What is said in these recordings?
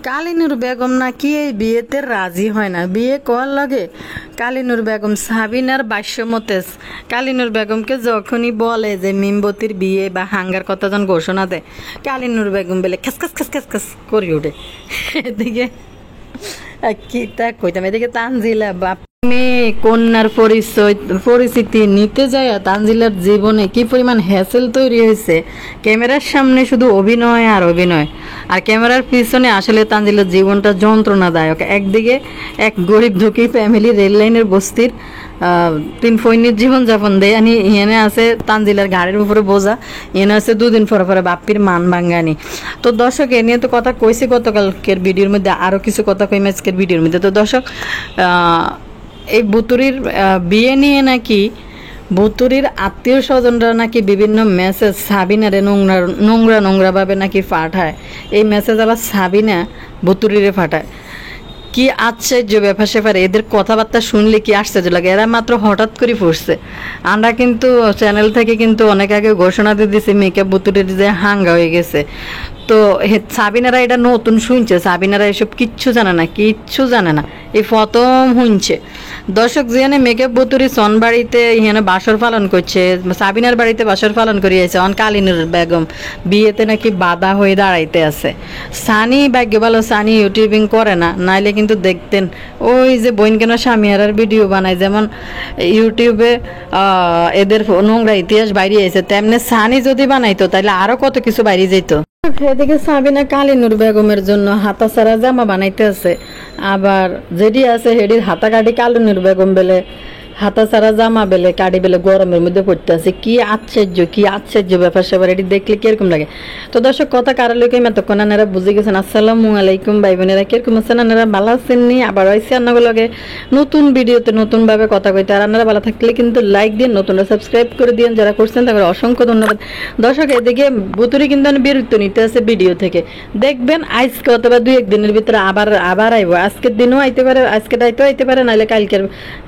কালিনুর বেগম নাকি এই বিয়েতে রাজি হয় না, বিয়ে কর লাগে। কালিনুর বেগম সাবিনার ভাষ্যমতে কালিনুর বেগমকে যখনই বলে যে মিমবতির বিয়ে বা হাঙ্গার কথা যখন ঘোষণা দেয়, কালিনুর বেগম বলে খাস খাস খাস খাস খাস করে ওঠে। এদিকে কি তা কইতাম, এদিকে তানজিলা বাপ মেয়ে কন্যার পরিচিতি নিতে যায় তানজিলার জীবনে কি পরিমাণ হ্যাসেল তৈরি হয়েছে। ক্যামেরার সামনে শুধু অভিনয় আর অভিনয়, আর ক্যামেরার পিছনে আসলে তানজিলার জীবনটা যন্ত্রণাদায়ক। একদিকে এক গরিব দুঃখী ফ্যামিলি রেল লাইনের বস্তির তিন ফৈনির জীবনযাপন দেয়, আনি ইহানে আছে তানজিলার ঘাড়ের উপরে বোঝা, এনে আছে দুদিন পরে পরে বাপ্পির মান ভাঙ্গানি। তো দর্শক এ নিয়ে তো কথা কইছি গতকালকের ভিডিওর মধ্যে, আরও কিছু কথা কইম আজকের ভিডিওর মধ্যে। তো দর্শক এই বুতুরির বিয়ে নিয়ে নাকি বুতুরির আত্মীয় স্বজনরা নাকি বিভিন্ন মেসেজ সাবিনারে নোংরা নোংরাভাবে নাকি পাঠায়। এই মেসেজ আবার সাবিনা বুতুরিরে পাঠায়। কি আশ্চর্য ব্যাপার সেপার, এদের কথাবার্তা শুনলে কি আশ্চর্য লাগে। এরা মাত্র হঠাৎ করে পড়ছে। আমরা কিন্তু চ্যানেল থেকে কিন্তু অনেক আগে ঘোষণা দিয়ে দিছি মেকআপ বুতুরির যে হাঙ্গা হয়ে গেছে। তো সাবিনারা এটা নতুন শুনছে, সাবিনারা এসব কিচ্ছু জানে না, কিচ্ছু জানে না, এই প্রথম শুনছে। দর্শক যেখানে মেকআপ বুতুরি সন বাড়িতে ইহানে বাসর পালন করছে, সাবিনার বাড়িতে বাসর পালন করিয়েছে, অন কালিনুর বেগম বিয়েতে নাকি বাধা হয়ে দাঁড়াইতে আছে। সানি ভাগ্য ভালো, সানি ইউটিউবিং করে না, নাইলে কিন্তু দেখতেন ওই যে বইন কেন স্বামীহারার ভিডিও বানায়, যেমন ইউটিউবে এদের নোংরা ইতিহাস বাইরে এসে, তেমনি সানি যদি বানাইতো তাহলে আরো কত কিছু বাইরে যেত। এদিকে সাবিনা কালিনুর বেগমের জন্য হাতা ছাড়া জামা বানাইতে আছে, আবার যেটি আছে হেডির হাতা কাটি কালিনুর বেগম বেলে হাতা ছাড়া জামা বেলে কাটি বেলে গরমের মধ্যে পড়তে আছে। কি আশ্চর্য ব্যাপার সেবার, এটি দেখলে কিরকম লাগে। তো দর্শক কথা কারো লোক এতক্ষণ আনারা বুঝে গেছেন। আসসালামু আলাইকুম ভাই বোনেরা, কিরকম আছেন আনারা? ভালো আছেন নি? আবার হয়েছে আন্নাগুলোকে নতুন ভিডিওতে নতুন ভাবে কথা কইতে। আর আনারা ভালো থাকলে কিন্তু লাইক দিন, নতুনরা সাবস্ক্রাইব করে দিন, যারা করছেন তাদের অসংখ্য ধন্যবাদ। দর্শক এদিকে বুতুরি কিন্তু বিরক্ত নিতে আছে ভিডিও থেকে, দেখবেন আজকে অথবা দুই একদিনের ভিতরে আবার আইব। আজকের দিনও আইতে পারে, আজকে দায়িত্ব আইতে পারে, নাহলে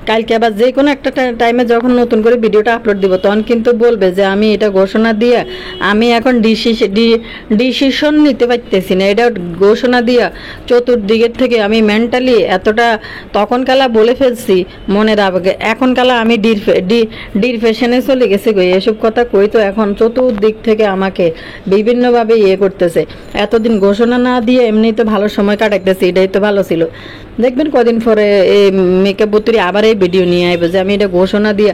কালকে আবার যে কোনো একটা টাইমে যখন নতুন করে ভিডিওটা আপলোড দিব তখন কিন্তু বলবে যে আমি এটা ঘোষণা দিয়ে আমি এখন ডিসিশন নিতে পারতেছি না, এটা ঘোষণা দিয়া চতুর্দিকের থেকে আমি মেন্টালি এতটা তখন কালা বলে ফেলছি মনের আবেগে, এখন কালা আমি ডিপ্রেশনে চলে গেছে গো। এসব কথা কই তো এখন চতুর্দিক থেকে আমাকে বিভিন্নভাবে করতেছে। এতদিন ঘোষণা না দিয়ে এমনি তো ভালো সময় কাটাইতেছি, এটাই তো ভালো ছিল। দেখবেন কদিন পরে এই মেকআপ বুতুরি আবার এই ভিডিও নিয়ে আইব যে আমি এটা ঘোষণা দিয়া।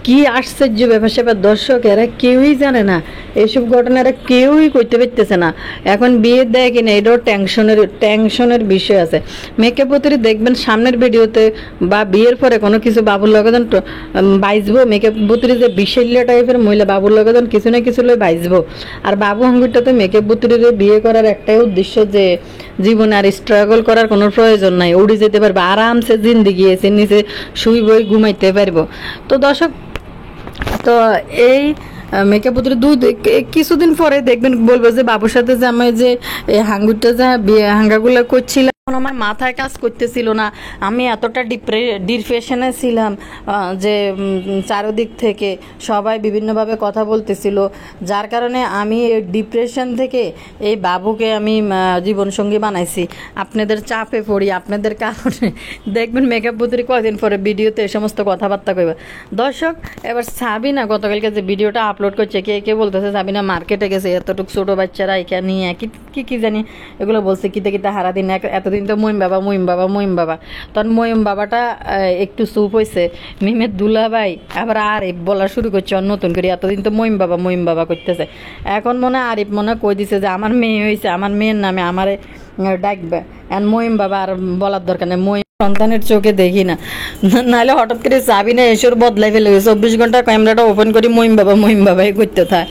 কি আশ্চর্য ব্যাপার সেবার দর্শক, এরা কেউই জানে না এইসব ঘটনা, এরা কেউই করতে পারতেছে না। এখন বিয়ে দেয় কিনা এটাও টেনশনের বিষয় আছে। মেকআপ বুতুরি দেখবেন সামনের ভিডিওতে বা বিয়ের পরে কোনো কিছু বাবুর লগেজন বাইজবো, মেকআপ বুতুরি যে বিশাল্য টাইপের মহিলা বাবুর লগেজন কিছু না কিছু লই বাইজবো। আর বাবু হাঙ্গুরটাতে মেকআপ বুতুরির বিয়ে করার একটাই উদ্দেশ্য যে জীবনে আর স্ট্রাগল করার কোনো প্রয়োজন নাই, উড়ে যেতে পারবে আরামসে, জিন্দিগি এসে নিচে শুই বই ঘুমাইতে পারবো। তো দর্শক তো এই মেকআপ বুতুরি কিছুদিন পরে দেখবেন বলবো যে বাবুর সাথে যে আমি যে হাঙ্গুরটা যা হাঙ্গাগুলো করছিলাম আমার মাথায় কাজ করতেছিল না, আমি এতটা ডিপ্রেশনে ছিলাম যে চারদিক থেকে সবাই বিভিন্নভাবে কথা বলতেছিল, যার কারণে আমি ডিপ্রেশন থেকে এই বাবুকে আমি জীবনসঙ্গী বানাইছি। আপনাদের চাপে পড়ি, আপনাদের কারণে দেখবেন মেকআপ বুতুরি কয়েকদিন পরে ভিডিওতে এই সমস্ত কথাবার্তা কইবে। দর্শক এবার সাবিনা গতকালকে যে ভিডিওটা আপলোড করছে, কে বলতেছে সাবিনা মার্কেটে গেছে, এতটুকু ছোটো বাচ্চারা এখানে নিয়ে কি জানি এগুলো বলছে, কিতা হারাদিন এতদিন তো মহিম বাবা তখন মহিম বাবাটা একটু চুপ হয়েছে। মিমের দুলাভাই আবার আরিফ বলা শুরু করছে নতুন করে, এতদিন তো মহিম বাবা করতেছে। এখন মনে আরিফ কই দিছে যে আমার মেয়ে হয়েছে, আমার মেয়ের নামে আমারে ডাকবে, এখন মহিম বাবা আর বলার দরকার নেই, মহিম সন্তানের চোখে দেখি না, নাহলে হঠাৎ করে যাবি না এসব বদলাই ফেলে 24 ঘন্টা ক্যামেরাটা ওপেন করি মহিম বাবাই করতে থাকে।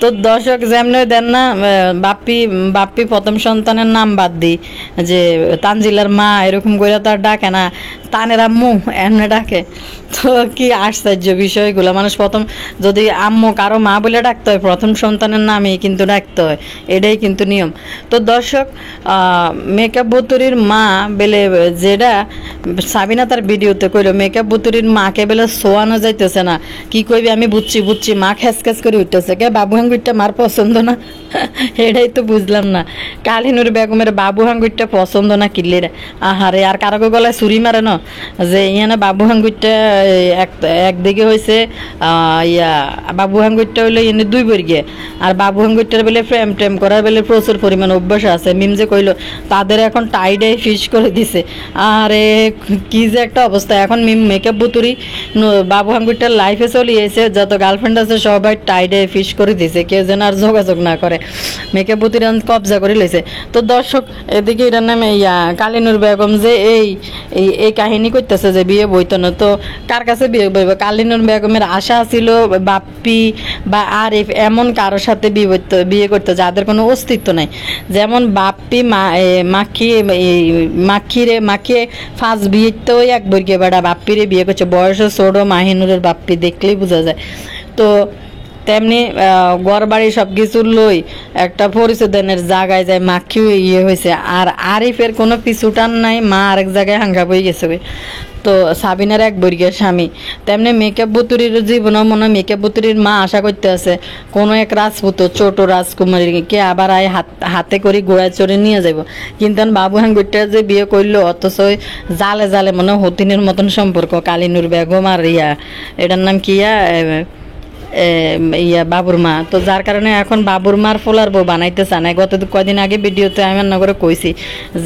তো দর্শক যেমন দেন না বাপ্পি প্রথম সন্তানের নাম বাদ দিই যে তানজিলার মা এরকম করে তার ডাকে না, তানের আম্মু এমনি ডাকে। তো কি আশ্চর্য বিষয়গুলো, মানুষ প্রথম যদি আম্মু কারো মা বলে ডাকতে হয় প্রথম সন্তানের নামেই কিন্তু ডাকতে হয়, এটাই কিন্তু নিয়ম। তো দর্শক মেকআপ বুতুরির মা বেলে যেটা সাবিনা তার ভিডিওতে কইল মেকআপ বুতুরির মাকে বেলে শোয়ানো যাইতেছে না, কি কইবি আমি বুঝছি মা খ্যাস করে উঠতেছে, কে বাবু হাঙ্গুরটা মার পছন্দ না। এটাই তো বুঝলাম না, কালিনুর বেগমের বাবু হাঙ্গুরটা পছন্দ না কিনলে আহারে, আর কারো গলায় ছুরি মারে না যে ইয়ানা বাবু হাঙ্গুরটা একদিকে হয়েছে ইয়া বাবু হাঙ্গুরটা হইলে এনে দুই বর্গে, আর বাবু হাঙ্গুরটার বেলে প্রেম টেম করার বেলে প্রচুর পরিমাণ অভ্যাস আছে। মিম যে কইলো তাদের এখন টাইডে ফিশ করে দিছে, আরে কি যে একটা অবস্থা। এখন মিম মেকআপ বুতুরি বাবু হাঙ্গুরটার লাইফে চলিয়েছে, যত গার্লফ্রেন্ড আছে সবাই টাইডে ফিশ করে দিছে, কেউ যেন আর যোগাযোগ না করে, মেকআপ বুতুরি কবজা করে লইছে। তো দর্শক এদিকে এটার নামে কালিনুর বেগম যে এই কাহিনী করতেছে যে বিয়ে বইতো না, তো কার কাছে বিয়ে বইব? কালিনুর বেগমের আশা ছিল বাপ্পি বা আরিফ এমন কারোর সাথে বিয়ে করতো যাদের কোনো অস্তিত্ব নাই। যেমন বাপ্পি মাখিয়ে ফার্স্ট বিয়েতেও এক বর্গীয় বেড়া বাপ্পিরে বিয়ে করছে, বয়সে ছোট মাহিনুরের বাপ্পি দেখলেই বোঝা যায়। তো তেমনি ঘর বাড়ি সব কিছু লই একটা পরিচয়ের জায়গায় যায় মাখিও হয়েছে, আর আরিফের কোনো পিছুটান নাই, মা আরেক জায়গায় হাঙ্গা বই গেছে। তো সাবিনার এক বর্গের স্বামী, তেমনি মেকআপ বুতুরির জীবনও মনে মেকআপ বুতুরির মা আশা করতে আছে কোনো এক রাজপুত ছোট রাজকুমারীকে আবার হাতে করে গোড়ায় চড়ে নিয়ে যাব। কিন্তু বাবু হাঙ্গুরটা যে বিয়ে করলো, অথচ জালে জালে মনে হতিনের মতন সম্পর্ক কালিনুর বেগম আর এটার নাম কি বাবুর মা। তো যার কারণে এখন বাবুর মার ফোলার বউ বানাইতে চান। গত কয়দিন আগে ভিডিওতে আমি রান্না করে কইছি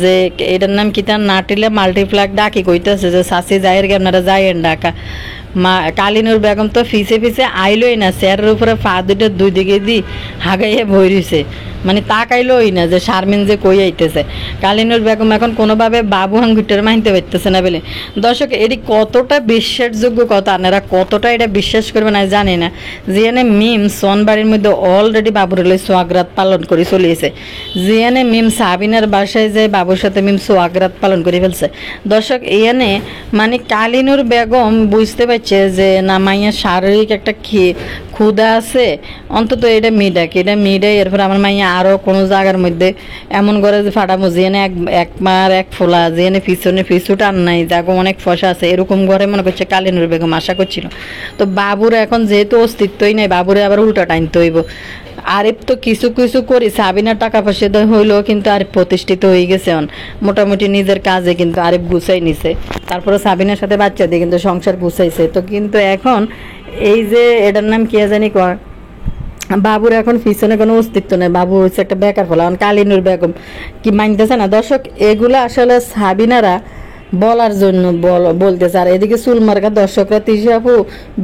যে এটার নাম কি তার নাটিলে মাল্টিপ্লাক ডাকি কইতেছে যে শাশি যাইয়ের গে আপনারা যাইয়েন ডাকা। মা কালিনুর বেগম তো ফিসে ফিসে আইলোই না, চেয়ারের উপরে পা দুটো দুই দিকে দি হাগাইয়ে বই রইছে, মানে তাকাইলোই না যে শারমিন যে কই আইতেছে। কালিনুর বেগম এখন কোনোভাবে বাবু হাঙ্গুরটার মানতে পারতেছে না বলে। দর্শক এটি কতটা বিশ্বাসযোগ্য কথা, আপনারা কতটা এটা বিশ্বাস করবেন না জানি না, জিয়ানে মিম সোনবাড়ির মধ্যে অলরেডি বাবুর হলে সোয়াগরাত পালন করে চলিয়েছে। জিয়ানে মিম সাবিনার বাসায় যায় বাবুর সাথে মিম সোয়াগরাত পালন করে ফেলছে। দর্শক এনে মানে কালিনুর বেগম বুঝতে পারছে যে না মাইয়া শারীরিক একটা ক্ষুধা আছে, অন্তত এটা মিডাই এরপর আমার মাইয়া আরও কোনো জায়গার মধ্যে এমন করে যে ফাটামো যেনে একমার এক ফোলা যেনে পিছনে পিছু টান নাই, যাগো অনেক ফসা আছে, এরকম ঘরে মনে করছে কালিনুর বেগম আশা করছিল। তো বাবুর এখন যেহেতু অস্তিত্বই নেই, বাবুরে আবার উল্টা টাইনতে হইব। আরিফ তো কিছু কিছু করি সাবিনার টাকা পয়সা হইলো, কিন্তু আরিফ প্রতিষ্ঠিত হয়ে গেছে মোটামুটি নিজের কাজে, কিন্তু আরিফ গুছাই নিছে, তারপরে সাবিনার সাথে বাচ্চা দিয়ে কিন্তু সংসার গুছাইছে। তো কিন্তু এখন এই যে এটার নাম কি জানি কর বাবুর এখন পিছনে কোনো অস্তিত্ব নেই, বাবু হচ্ছে একটা বেকার ফলা। কালিনুর বেগম কি মানতেছে না। দর্শক এগুলো আসলে সাবিনারা বলার জন্য বলতেছে, আর এদিকে চুলমার্কা দর্শকরা তিশা আপু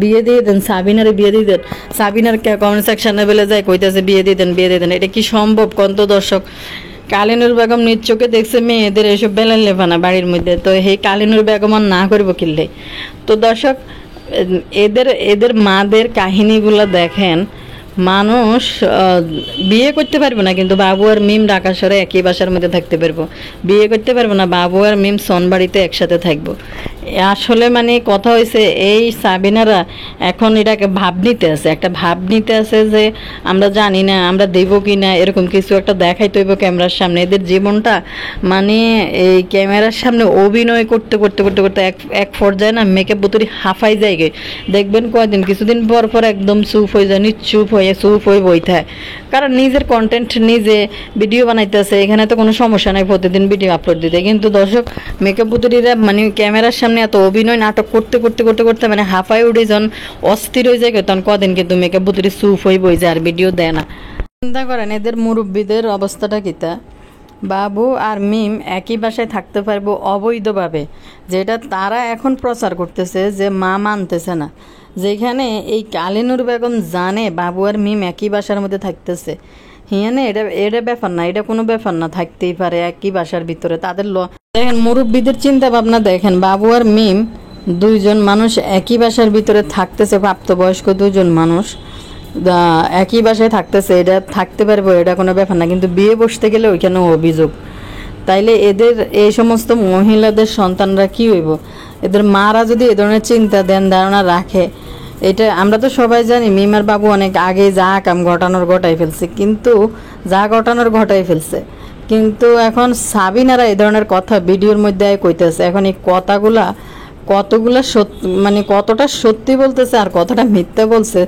বিয়ে দিয়ে দেন, সাবিনারে বিয়ে দিয়ে দেন, সাবিনার কমেন্ট সেকশনে বেলে যায় কইতেছে বিয়ে দিয়ে দেন। এটা কি সম্ভব কন্ত দর্শক? কালিনুর বেগম নিজ চোখে দেখছে মেয়েদের এসব বেলার লেফানা বাড়ির মধ্যে, তো এই কালিনুর বেগম আর না করবো কিনলে। তো দর্শক এদের মাদের কাহিনীগুলো দেখেন, মানুষ বিয়ে করতে পারবো না, কিন্তু বাবু আর মিম ঢাকা শহরে একই বাসার মধ্যে থাকতে পারবো, বিয়ে করতে পারবো না, বাবু আর মিম সোনবাড়িতে একসাথে থাকবো। আসলে মানে কথা হয়েছে এই সাবিনারা এখন এটাকে একটা ভাব নিতে আছে যে আমরা জানি না আমরা দেব কি না, এরকম কিছু একটা দেখাইতে হইব ক্যামেরার সামনে। এদের জীবনটা মানে এই ক্যামেরার সামনে অভিনয় করতে করতে করতে করতে এক পর্যায়ে না মেকআপ বুতুরি হাফাই যায় গে, দেখবেন কয়দিন কিছুদিন পর একদম চুপ হয়ে যায়, চুপ হয়ে বইতে, কারণ নিজের কন্টেন্ট নিজে ভিডিও বানাইতেছে, এখানে তো কোনো সমস্যা নাই প্রতিদিন ভিডিও আপলোড দিতে। কিন্তু দর্শক মেকআপ বুতুরিরা মানে ক্যামেরার সামনে এত অভিনয় নাটক করতে করতে করতে করতে মানে হাফাই উঠে যখন অস্থির হয়ে যায়, তখন কদিন কিন্তু মেকআপ বুতুরি চুপ হয়ে বই যায় আর ভিডিও দেয় না। চিন্তা করেন এদের মুরব্বীদের অবস্থাটা কিতা। বাবু আর মিম একই বাসায় থাকতে পারবো অবৈধভাবে, যেটা তারা এখন প্রচার করতেছে যে মা মানতেছে না, যেখানে এই কালিনুর বেগম জানে বাবু আর মিম একই বাসার মধ্যে থাকতেছে। হিয়ানে এটা ব্যাপার না, এটা কোনো ব্যাপার না, থাকতেই পারে একই বাসার ভিতরে। তাদের দেখেন মুরব্বীদের চিন্তা ভাবনা দেখেন, বাবু আর মিম দুইজন মানুষ একই বাসার ভিতরে থাকতেছে, প্রাপ্তবয়স্ক দুজন মানুষ একই বাসায় থাকতেছে, এটা থাকতে পারবো, এটা কোনো ব্যাপার না। কিন্তু বিয়ে বসতে গেলে ওইখানে অভিযোগ, তাইলে এদের এই সমস্ত মহিলাদের সন্তানরা কি হইব? এদের মারা যদি এ ধরনের চিন্তা ধারণা রাখে, এটা আমরা তো সবাই জানি মিমার বাবু অনেক আগে যা কাম ঘটাই ফেলছে, কিন্তু এখন সাবিনারা এই ধরনের কথা ভিডিওর মধ্যে কইতেছে। এখন এই কথাগুলা কতগুলা সত্যি, মানে কতটা সত্যি বলতেছে আর কতটা মিথ্যা বলছে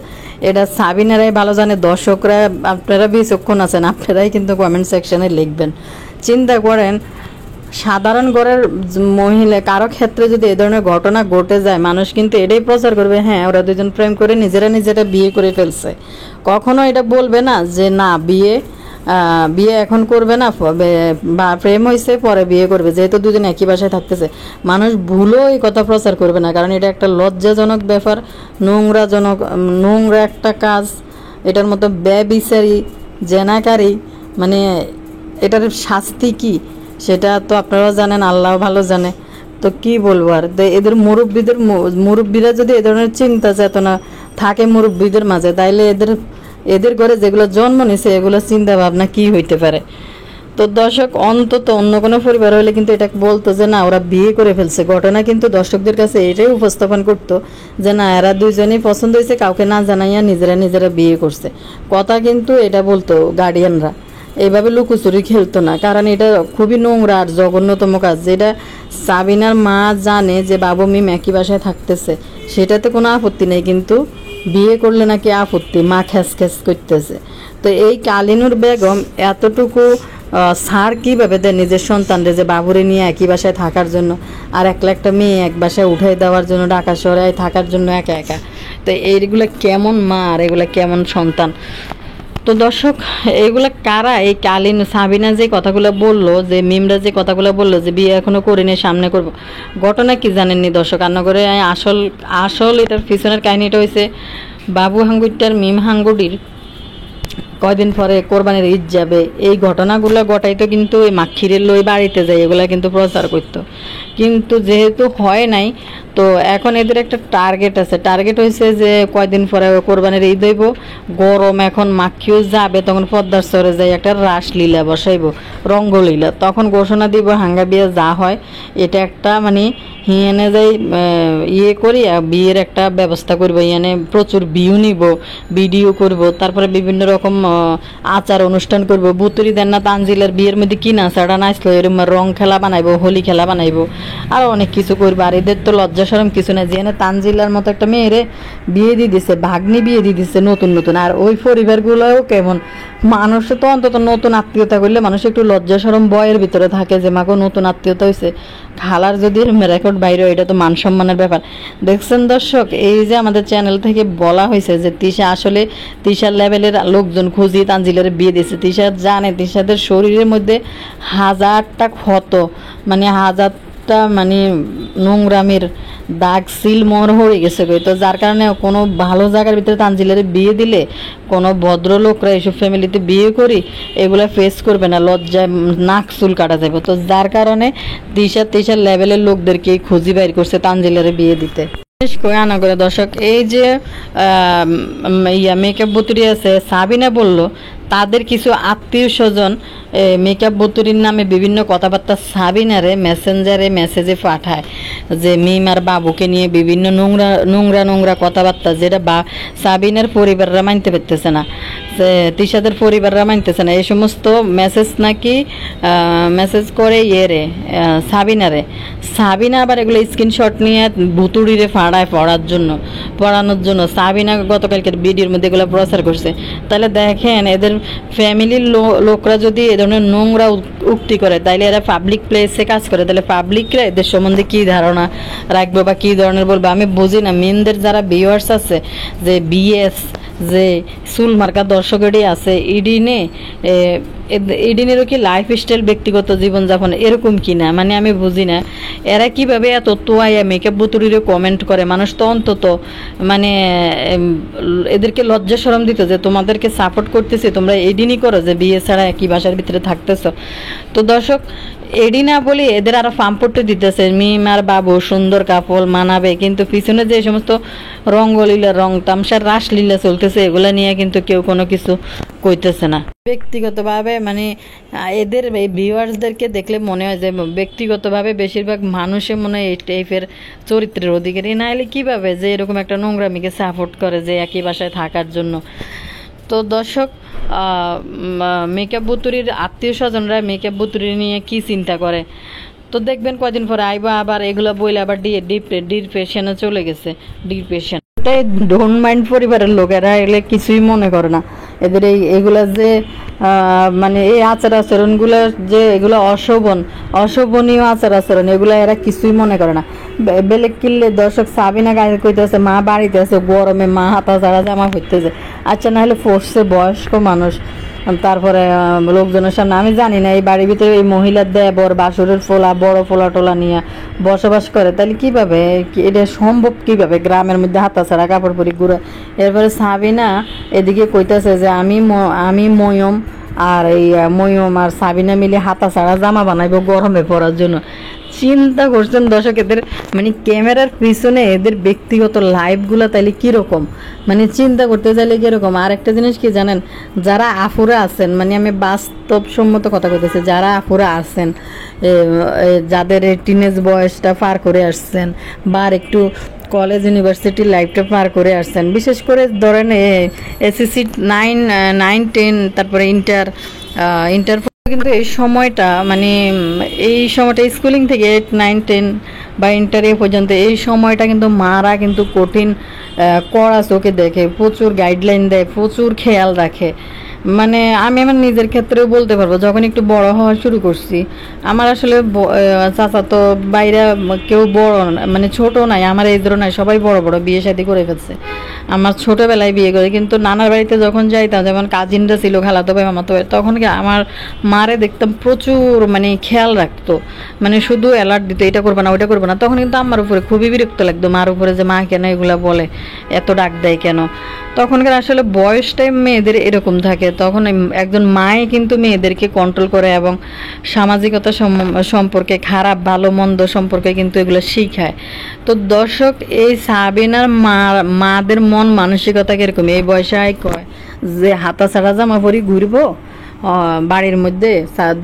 এটা সাবিনারাই ভালো জানে। দর্শকরা আপনারা বিচক্ষণ আছেন, আপনারাই কিন্তু কমেন্ট সেকশনে লিখবেন। চিন্তা করেন, সাধারণ ঘরের মহিলা কারো ক্ষেত্রে যদি এ ধরনের ঘটনা ঘটে যায়, মানুষ কিন্তু এটাই প্রচার করবে, হ্যাঁ ওরা দুজন প্রেম করে নিজেরা নিজেরা বিয়ে করে ফেলছে। কখনো এটা বলবে না যে না বিয়ে বিয়ে এখন করবে না, বা প্রেম হয়েছে পরে বিয়ে করবে, যেহেতু দুজন একই বাসায় থাকতেছে। মানুষ ভুলও এই কথা প্রচার করবে না, কারণ এটা একটা লজ্জাজনক ব্যাপার, নোংরা একটা কাজ। এটার মতো ব্যভিচারী, জেনাকারী, মানে এটার শাস্তি কি সেটা তো আপনারাও জানেন, আল্লাহ ভালো জানে। তো কি বলবো আর, এদের মুরব্বীরা যদি এ ধরনের চিন্তা চেতনা থাকে মুরব্বীদের মাঝে, তাইলে এদের ঘরে যেগুলো জন্ম নিছে এগুলো চিন্তা ভাবনা কি হইতে পারে। তো দর্শক, অন্তত অন্য কোনো পরিবার হলে কিন্তু এটা বলতো যে না ওরা বিয়ে করে ফেলছে। ঘটনা কিন্তু দর্শকদের কাছে এটাই উপস্থাপন করতো যে না এরা দুইজনেই পছন্দ হয়েছে, কাউকে না জানাইয়া নিজেরা নিজেরা বিয়ে করছে। কথা কিন্তু এটা বলতো গার্ডিয়ানরা, এইভাবে লুকোচুরি খেলতো না, কারণ এটা খুবই নোংরা আর জঘন্যতম কাজ। যেটা সাবিনার মা জানে যে বাবু মিম একই বাসায় থাকতেছে, সেটাতে কোনো আপত্তি নেই, কিন্তু বিয়ে করলে নাকি আপত্তি, মা খ্যাস খ্যাস করতেছে। তো এই কালিনুর বেগম এতটুকু সার কীভাবে দেয় নিজের সন্তানরে, যে বাবুরে নিয়ে একই বাসায় থাকার জন্য, আর একলা একটা মেয়ে এক বাসায় উঠাই দেওয়ার জন্য, ঢাকা শহরে থাকার জন্য একা একা। তো এইগুলো কেমন মা আর এগুলো কেমন সন্তান। তো দর্শক, এগুলা কারা? এই সাবিনা যে কথাগুলো বললো, যে মিমরা যে কথাগুলো বললো যে বিয়ে এখনো করিনি সামনে করব, ঘটনা কি জানেননি দর্শক? রান্না করে আসল এটার পিছনের কাহিনীটা হয়েছে বাবু হাঙ্গুরটার মিম হাঙ্গুডির কয়দিন পরে কোরবানির ঈদ যাবে, এই ঘটনাগুলো ঘটাইতো কিন্তু ওই মাক্ষিরের লই বাড়িতে যায়, এগুলা কিন্তু প্রচার করতো। কিন্তু যেহেতু হয় নাই, তো এখন এদের একটা টার্গেট আছে। টার্গেট হয়েছে যে কয়দিন পরে কোরবানির ঈদ হইব, গরম, এখন মাখিও যাবে, তখন পদ্মার চরে যাই একটা রাসলীলা বসাইব, রঙ্গলীলা, তখন ঘোষণা দিব হাঙ্গা বিয়ে যা হয়। এটা একটা মানে হিয়ানে যাই ইয়ে করি, বিয়ের একটা ব্যবস্থা করবো, ইয়ানে প্রচুর ভিউ নিব, ভিডিও করব, তারপরে বিভিন্ন রকম আচার অনুষ্ঠান করব। বুতুরি দেন না তানজিলের বিয়ের মধ্যে কি নাচাটা নাচলো, এরকম রং খেলা বানাইবো, হোলি খেলা বানাইবো, আরও অনেক কিছু করবো। আর এদের তো লজ্জা সরম কিছু না, যেখানে তানজিলার মতো একটা মেয়েরে বিয়ে দিয়ে দিছে, ভাগ্নি বিয়ে দিয়ে দিচ্ছে নতুন নতুন। আর ওই পরিবারগুলোও কেমন, মানুষে তো অন্তত নতুন আত্মীয়তা করলে মানুষ একটু লজ্জা সরম বয়ের ভিতরে থাকে যে মাকে নতুন আত্মীয়তা হয়েছে। খালার যদি রেকর্ড বাইরে, এটা তো মান সম্মানের ব্যাপার। দেখছেন দর্শক, এই যে আমাদের চ্যানেল থেকে বলা হয়েছে যে তিশা আসলে তিশার লেভেলের লোকজন খুঁজিয়ে তানজিলের বিয়ে দিয়েছে। তিশা জানে তিশাদের শরীরের মধ্যে হাজারটা ক্ষত, মানে হাজারটা মানে নোংরামের দাগ সিল মোহর হয়ে গেছে। তো যার কারণে কোনো ভালো জায়গার ভিতরে তানজিলের বিয়ে দিলে কোনো ভদ্রলোকরা এইসব ফ্যামিলিতে বিয়ে করি এগুলো ফেস করবে না, লজ্জায় নাক চুল কাটা যাবে। তো যার কারণে তিশার লেভেলের লোকদেরকেই খুঁজি বাইর করছে তানজিলের বিয়ে দিতে। বিশেষ করে আনা করে দর্শক, এই যে মেকআপ বুতুরি আছে, সাবিনা বলল তাদের কিছু আত্মীয় স্বজন মেকআপ বুতুরির নামে বিভিন্ন কথাবার্তা সাবিনারে মেসেজে পাঠায়, যে মিম আর বাবুকে নিয়ে বিভিন্ন নোংরা কথাবার্তা, যেটা সাবিনার পরিবাররা মানতে পারতেছে না, তিশাদের পরিবাররা মানতেছে না। এই সমস্ত মেসেজ নাকি মেসেজ করে সাবিনারে। সাবিনা আবার এগুলো স্ক্রিনশট নিয়ে ভুতুড়িরে পড়ানোর জন্য সাবিনা গতকালকের ভিডিওর মধ্যে এগুলো প্রচার করছে। তাহলে দেখেন, এদের ফ্যামিলির লোকরা যদি এ ধরনের নোংরা উক্তি করে, তাইলে এরা পাবলিক প্লেসে কাজ করে, তাহলে পাবলিকরা এদের সম্বন্ধে কী ধারণা রাখবে বা কী ধরনের বলবে আমি বুঝি না। মেনদের যারা ভিউয়ার্স আছে, যে বিএস যে চুল মার্কা দর্শকেরই আছে, ইডিনেরও কি লাইফস্টাইল, ব্যক্তিগত জীবনযাপন এরকম কি না, মানে আমি বুঝি না এরা কিভাবে এত তোয়াইয়া মেকআপ বুতুরিরও কমেন্ট করে। মানুষ তো অন্তত মানে এদেরকে লজ্জা শরম দিত যে তোমাদেরকে সাপোর্ট করতেছি, তোমরা এডিনই করো যে বিয়ে ছাড়া একই বাসার ভিতরে থাকতেছ। তো দর্শক, এডি না বলি এদের আরো ফাম্পট্টে দিতেছে, মিম আর বাবু সুন্দর কাপল মানাবে, কিন্তু পিছনে যে সমস্ত রঙ্গলীলা, রং তামসার রাসলীলা চলতেছে, এগুলা নিয়ে কিন্তু কেউ কোনো কিছু কইতেছে না। ব্যক্তিগতভাবে মানে এদের এই ভিউয়ার্সদেরকে দেখলে মনে হয় যে ব্যক্তিগতভাবে বেশিরভাগ মানুষে মনে হয় এই টাইপের চরিত্রের অধিকারী, না হলে কীভাবে যে এরকম একটা নোংরামিকে সাপোর্ট করে যে একই বাসায় থাকার জন্য। তো দর্শক, মেকআপ বুতুরির আত্মীয় স্বজনরা মেকআপ বুতুরি নিয়ে কি চিন্তা করে, তো দেখবেন কয়দিন পরে আইবা আবার এগুলো বইলে আবার ডিপ্রেশনে চলে গেছে, ডিপ্রেশন। এটাই ডোন্ট মাইন্ড পরিবারের লোকেরা এগুলো কিছুই মনে করে না। এদের এগুলা যে মানে এই আচার আচরণগুলো যে এগুলো অশোভনীয় আচার আচরণ, এগুলো এরা কিছুই মনে করে না। বেলেগ কিনলে দর্শক সাবিনা গায়ে কইতেছে মা বাড়িতে আছে গরমে, মা হাতা ছাড়া জামা পরতেছে। আচ্ছা, না হলে ফোর্সে বয়স্ক মানুষ, তারপরে লোকজনের সামনে আমি জানি না এই বাড়ির ভিতরে এই মহিলার দেবর বাসুরের ফোলা বড় ফোলা টোলা নিয়ে বসবাস করে, তাহলে কিভাবে এটা সম্ভব? কিভাবে গ্রামের মধ্যে হাতা ছাড়া কাপড় পরি ঘুরে? এরপরে সাবিনা এদিকে কইতেছে যে আমি ময়ম আর এই ময়ম আর সাবিনা মিলে হাতা ছাড়া জামা বানাইবো গরমে পরার জন্য। চিন্তা করছেন দর্শক, এদের মানে ক্যামেরার পিছনে এদের ব্যক্তিগত লাইফগুলো তাইলে কীরকম, মানে চিন্তা করতে চাইলে কীরকম। আর একটা জিনিস কি জানেন, যারা আফুরা আছেন, মানে আমি বাস্তবসম্মত কথা কইতেছি, যারা আফুরা আছেন যাদের টিনেজ বয়সটা পার করে আসছেন বা একটু কলেজ ইউনিভার্সিটি লাইফটা পার করে আসছেন, বিশেষ করে ধরেন এসএসসি 9, 10 তারপরে ইন্টার কিন্তু এই সময়টা মানে এই সময়টা স্কুলিং থেকে 8, 9, 10 বা ইন্টার পর্যন্ত এই সময়টা কিন্তু মারা কিন্তু কঠিন কড়া চোখে দেখে, প্রচুর গাইডলাইন দেয়, প্রচুর খেয়াল রাখে। মানে আমি আমার নিজের ক্ষেত্রেও বলতে পারবো, যখন একটু বড় হওয়া শুরু করছি, আমার আসলে চাচা তো বাইরে কেউ বড় মানে ছোট নাই, আমার এদেরও নাই, সবাই বড় বড় বিয়ে শাদী করে ফেলছে। আমার ছোটোবেলায় বিয়ে করে, কিন্তু নানার বাড়িতে যখন যাইতাম, যেমন কাজিনরা ছিল, খালাতো ভাই মামাতো ভাই, তখন কি আমার মারে দেখতাম প্রচুর মানে খেয়াল রাখতো, মানে শুধু অ্যালার্ট দিত, এটা করবো না ওইটা করবো না। তখন কিন্তু আমার উপরে খুবই বিরক্ত লাগতো, মার উপরে যে মা কেন এগুলা বলে, এত ডাক দেয় কেন। তখনকার আসলে বয়সটাই মেয়েদের এরকম থাকে, তখন একজন মায়ে কিন্তু মেয়েদেরকে কন্ট্রোল করে এবং সামাজিকতা সম্পর্কে, খারাপ ভালো মন্দ সম্পর্কে কিন্তু এগুলো শিখায়। তো দর্শক, এই সাবিনার মাদের মন মানসিকতা কিরকম, এই বয়সে কয় যে হাতা ছাড়া জামা পরি ঘুরবো বাড়ির মধ্যে,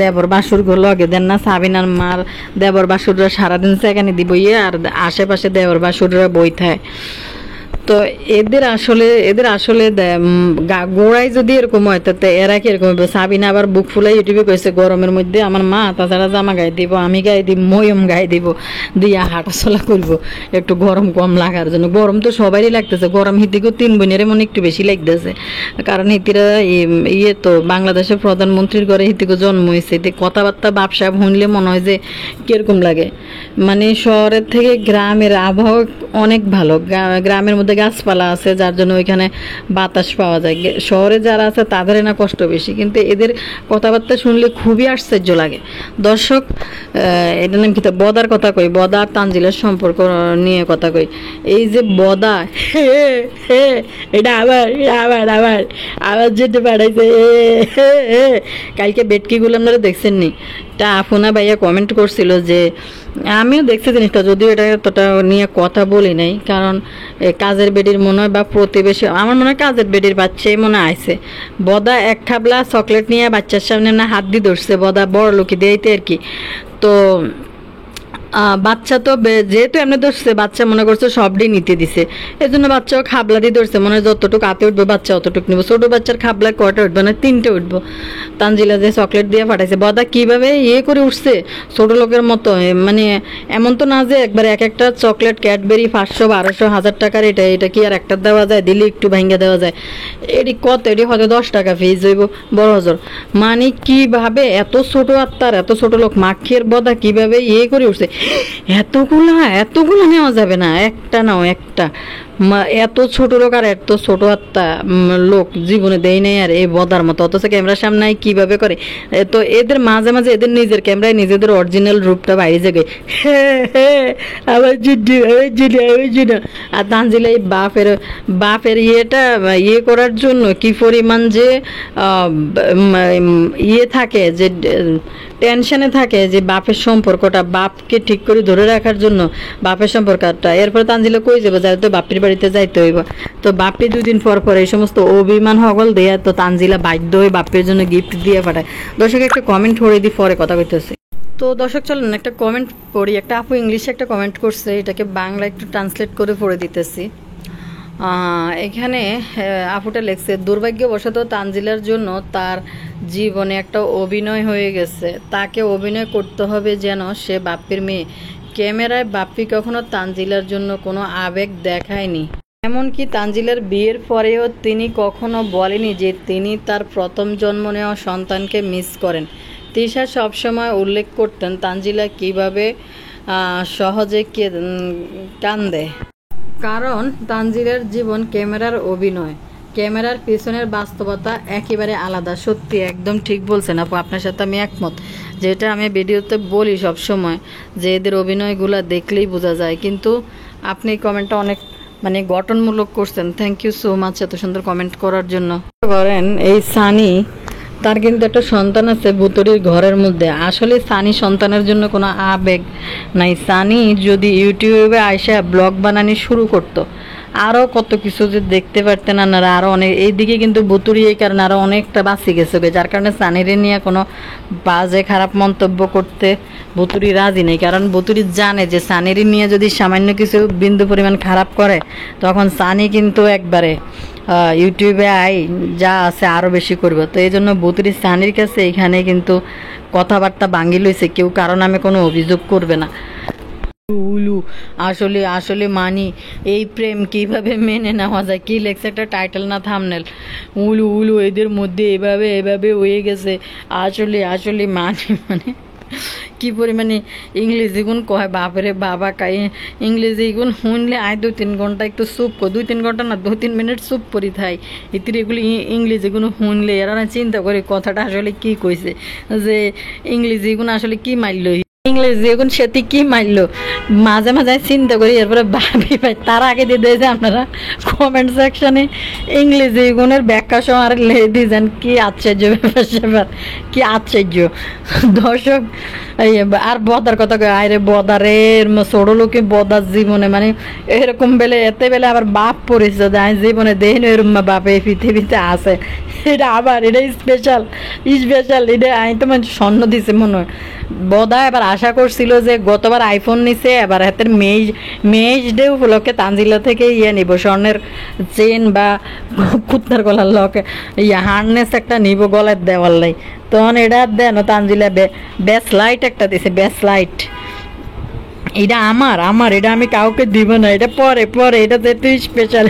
দেবর বাসুর লগে দেন না, সাবিনার মার দেবর বাসুররা সারাদিন সেখানে দিব আর আশেপাশে দেবর বাসুররা বই থাকে। তো এদের আসলে গোড়ায় যদি এরকম হয়, তাতে এরা কি এরকম হবে? সাবিনা আবার বুক ফুলাই ইউটিউবে কইছে গরমের মধ্যে আমার মা তাছাড়া জামা গায়ে দিব, আমি গায়ে দিব, ময়ম গায়ে দিব, দিয়া হাঁটাচলা করবো একটু গরম কম লাগার জন্য। গরম তো সবারই লাগতেছে, গরম হিতিকেও 3 বোনের মনে একটু বেশি লাগতেছে, কারণ হিতিরা তো বাংলাদেশের প্রধানমন্ত্রীর ঘরে হিতিকে জন্ম হয়েছে। কথাবার্তা ব্যবসা শুনলে মনে হয় যে কিরকম লাগে। মানে শহরের থেকে গ্রামের আবহাওয়া অনেক ভালো, গ্রামের মধ্যে গাছপালা আছে, যার জন্য ওইখানে বাতাস পাওয়া যায়। শহরে যারা আছে তাদের না কষ্ট বেশি, কিন্তু এদের কথাবার্তা শুনলে খুবই আশ্চর্য লাগে। দর্শক, এটা নাম কি, বদার কথা কই, বদা আর তানজিলার সম্পর্ক নিয়ে কথা কই। এই যে বদা, এটা আবার যেতে পাঠাইছে, কালকে বেটকিগুলো আপনারা দেখছেন নি? তা আফুনা ভাইয়া কমেন্ট করছিল যে, আমিও দেখছি জিনিসটা, যদিও এটা এতটা নিয়ে কথা বলি নাই, কারণ কাজের বেডির মনে হয় বা প্রতিবেশী, আমার মনে হয় কাজের বেডির বাচ্চাই মনে আইছে। বদা এক ঠাবলা চকলেট নিয়ে বাচ্চার সামনে না হাত দিয়ে ধরছে, বদা বড় লোকি দিয়েইতে আর কি। তো বাচ্চা তো যেহেতু এমনি ধরছে, বাচ্চা মনে করছে সবটাই নিতে দিছে, এই জন্য বাচ্চাও খাবলারই ধরছে, মনে হয় যতটুকু হাতে উঠবে বাচ্চা অতটুকু নিব। ছোটো বাচ্চার খাবলা কয়টা উঠবে না, 3টে উঠবো। তানজিলা যে চকলেট দিয়ে পাঠাইছে, বদা কীভাবে করে উঠছে ছোটো লোকের মতো, মানে এমন তো না যে একবার একটা চকলেট ক্যাডবেরি 500, 1200, 1000 টাকার, এটা কি আর একটা দেওয়া যায়, দিলে একটু ভাঙ্গা দেওয়া যায়? এটি কত, এটি হয়তো 10 টাকা ফিজ হইব বড় হজর। মানে কিভাবে এত ছোটো আত্মার, এত ছোটো লোক মাখির বদা কিভাবে করে উঠছে? এতগুলো নেওয়া যাবে না, একটা নাও একটা, এত ছোট লোক আর এত ছোট আত্মা লোক জীবনে দেয় নাই আর এই বদার মতো, অথচ ক্যামেরার সামনে কিভাবে করে। তো এদের মাঝে মাঝে এদের নিজের ক্যামেরায় নিজেদের অরিজিনাল রূপটা বাইরে যাবে, আর তানজিলা এই বাপের ইয়ে করার জন্য কি পরিমাণ যে থাকে, যে টেনশনে থাকে, যে বাপের সম্পর্কটা, বাপকে ঠিক করে ধরে রাখার জন্য বাপের সম্পর্কটা। এরপরে তানজিলা কই যাবো, যাই তো বাপের বাড়িতে যাইতে হইব। তো বাপি 2 দিন পর এই সমস্ত অভিমান হগল দেয়া, তো তানজিলা বাধ্য হয়ে বাপের জন্য গিফট দিয়ে পাঠায়। দর্শক, একটা কমেন্ট করে দিই, পরে কথা কইতেছি। তো দর্শক চলুন একটা কমেন্ট পড়ি। একটা আপু ইংলিশে একটা কমেন্ট করছে, এটাকে বাংলা একটু ট্রান্সলেট করে পড়ে দিতেছি। এখানে আপুটা লেখছে, দুর্ভাগ্যবশত তানজিলার জন্য তার জীবনে একটা অভিনয় হয়ে গেছে। তাকে অভিনয় করতে হবে যেন সে বাপ্পির মেয়ে। ক্যামেরায় বাপ্পি কখনো তানজিলার জন্য কোনো আবেগ দেখায়নি। এমনকি তানজিলার বিয়ের পরেও তিনি কখনো বলেনি যে তিনি তার প্রথম জন্ম নেওয়া সন্তানকে মিস করেন। তিশা সবসময় উল্লেখ করতেন তানজিলা কিভাবে সহজে কান্দে, কারণ তানজিলার জীবন ক্যামেরার অভিনয়, ক্যামেরার পিছনের বাস্তবতা একেবারে আলাদা। সত্যি একদম ঠিক বলছেন আপু, আপনার সাথে আমি একমত। যেটা আমি ভিডিওতে বলি সব সময় যে এদের অভিনয়গুলো দেখলেই বোঝা যায়। কিন্তু আপনি কমেন্টটা অনেক মানে গঠনমূলক করছেন, থ্যাংক ইউ সো মাচ এত সুন্দর কমেন্ট করার জন্য। করেন এই সানি, তার কিন্তু একটা সন্তান আছে ভুতুড়ির ঘরের মধ্যে। আসলে সানি সন্তানের জন্য কোনো আবেগ নাই। সানি যদি ইউটিউবে আইসা ব্লগ বানানি শুরু করতো, আরও কত কিছু যে দেখতে পারতেন আপনারা। আরও অনেক এইদিকে কিন্তু ভুতুড়ি এই কারণে আরও অনেকটা বাঁচি গেছে, যার কারণে সানিরে নিয়ে কোনো বাজে খারাপ মন্তব্য করতে ভুতুড়ি রাজি নেই। কারণ ভুতুড়ি জানে যে সানিরে নিয়ে যদি সামান্য কিছু বিন্দু পরিমাণ খারাপ করে, তখন সানি কিন্তু একবারে ইউটিউবে যা আছে আরও বেশি করবে। তো এই জন্য ভুতুড়ি সানির কাছে এখানে কিন্তু কথাবার্তা ভাঙ্গি লইছে, কেউ কারণ আমি কোনো অভিযোগ করবে না। উলু আসলে আসলে মানি এই প্রেম কিভাবে মেনে নেওয়া যায়, কি লেখছে একটা টাইটেল না থামনেল, উলু উলু এদের মধ্যে এভাবে এভাবে হয়ে গেছে। আসলে আসলে মানি মানে কি পরিমাণে ইংরেজি গুণ কয় বাপরে বাবা, কাই ইংরেজি গুণ শুনলে 2-3 ঘন্টা একটু চুপ কর, 2-3 ঘন্টা না 2-3 মিনিট চুপ করি থাই। এটির এগুলি ইংরেজি গুণ শুনলে এরা না চিন্তা করে কথাটা আসলে কি কইছে, যে ইংরেজি গুণ আসলে কি মারল, ইংরেজি এখন সেটি কি মারলো, মাঝে মাঝে চিন্তা করি, এরপরে ভাবি ভাই তার আগে দিয়ে দিয়েছে আপনারা কমেন্ট সেকশনে ইংরেজি গুণের ব্যাখ্যা সহ আর দিয়েছেন। কি আশ্চর্য ব্যাপার স্যাপার, কি আশ্চর্য দর্শক। আর বদার কথা কয়, আরে বদারে ছোট লোকে বদার জীবনে মানে এরকম বেলে এতে বেলে আবার বাপ পরিচয় দেয় জীবনে দেহ এরম বাপ এই পৃথিবীতে আছে। এটা আবার এটা স্পেশাল স্পেশাল, এটা আমি তো মানে স্বর্ণ দিছে মনে হয়। বদা এবার আশা করছিল যে গতবার আইফোন নিছে, এবার হাতের মেজ ডে উপলক্ষে তানজিলা থেকে নিব স্বর্ণের চেন বা কুত্তার গলার লকে হার্নেস একটা নিব গলার দেওয়ার লাই। তখন এটা দেন তানজিলা বেস লাইট একটা দিছে, বেস লাইট। এটা আমার আমার এটা আমি কাউকে দিব না, এটা পরে পরে, এটা তো তুই স্পেশাল।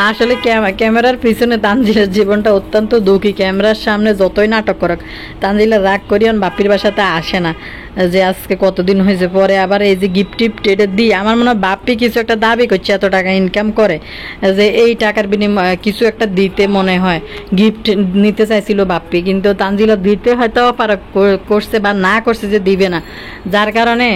আসলে ক্যামেরার পিছনে তানজিলার জীবনটা অত্যন্ত দুঃখী। ক্যামেরার সামনে যতই নাটক করুক তানজিলা রাগ করিয়ান বাপির বাসাতে আসে না, যে আজকে কতদিন হয়েছে। পরে আবার এই যে গিফট টিফট এটা দিই, আমার মনে হয় বাপ্পি কিছু একটা দাবি করছে, এত টাকা ইনকাম করে যে এই টাকার বিনিময়ে কিছু একটা দিতে মনে হয় গিফট নিতে চাইছিল বাপ্পি, কিন্তু তানজিলা দিতে হয়তো পারা করছে বা না করছে যে দিবে না, যার কারণে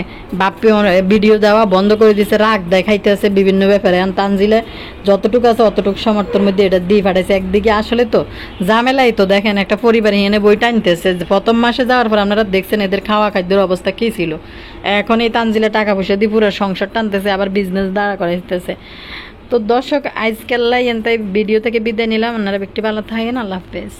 বাপ্পি ভিডিও দেওয়া বন্ধ করে দিয়েছে, রাগ দেখাইতেছে বিভিন্ন ব্যাপারে। তানজিলা যতটুকু আছে অতটুকু সমর্থের মধ্যে এটা দিয়ে পাঠাইছে। একদিকে আসলে তো ঝামেলাই তো, দেখেন একটা পরিবার এনে বই টানতেছে। প্রথম মাসে যাওয়ার পর আপনারা দেখছেন এদের খাওয়া খাদ্যের অবস্থা কী ছিল। এখন এই তানজিলা টাকা পয়সা দিয়ে পুরো সংসার টানতেছে, আবার বিজনেস দাঁড়া করাইতেছে। তো দর্শক আজকাল ভিডিও থেকে বিদায় নিলাম। আপনারা একটু ভালো থাকেন, আল্লাহ হাফেজ।